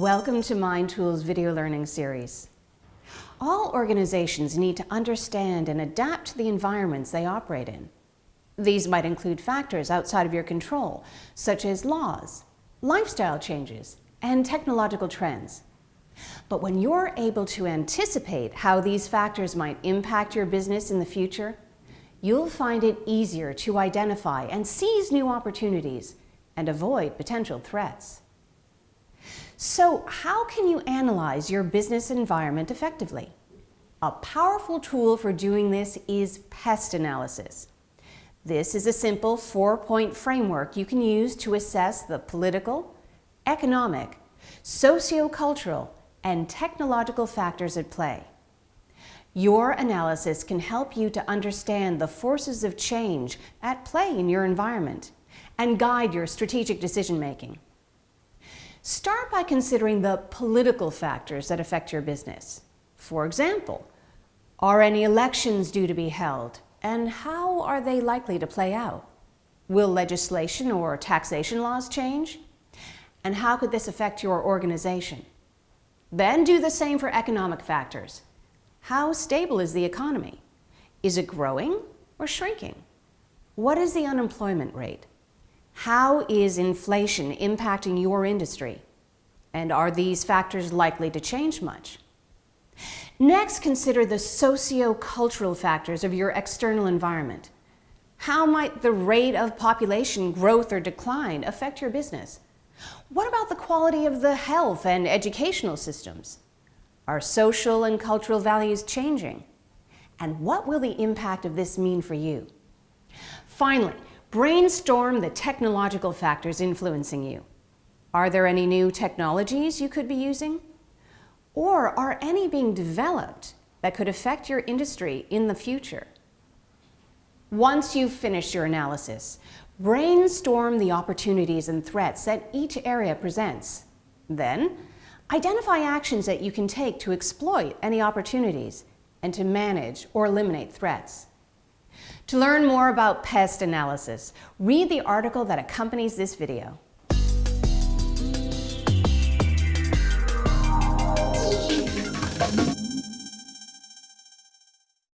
Welcome to Mind Tools video learning series. All organizations need to understand and adapt to the environments they operate in. These might include factors outside of your control, such as laws, lifestyle changes, and technological trends. But when you're able to anticipate how these factors might impact your business in the future, you'll find it easier to identify and seize new opportunities and avoid potential threats. So, how can you analyze your business environment effectively? A powerful tool for doing this is PEST analysis. This is a simple 4-point framework you can use to assess the political, economic, socio-cultural, and technological factors at play. Your analysis can help you to understand the forces of change at play in your environment and guide your strategic decision-making. Start by considering the political factors that affect your business. For example, are any elections due to be held, and how are they likely to play out? Will legislation or taxation laws change? And how could this affect your organization? Then do the same for economic factors. How stable is the economy? Is it growing or shrinking? What is the unemployment rate? How is inflation impacting your industry? And are these factors likely to change much? Next, consider the socio-cultural factors of your external environment. How might the rate of population growth or decline affect your business? What about the quality of the health and educational systems? Are social and cultural values changing? And what will the impact of this mean for you? Finally, brainstorm the technological factors influencing you. Are there any new technologies you could be using? Or are any being developed that could affect your industry in the future? Once you've finished your analysis, brainstorm the opportunities and threats that each area presents. Then, identify actions that you can take to exploit any opportunities and to manage or eliminate threats. To learn more about PEST analysis, read the article that accompanies this video.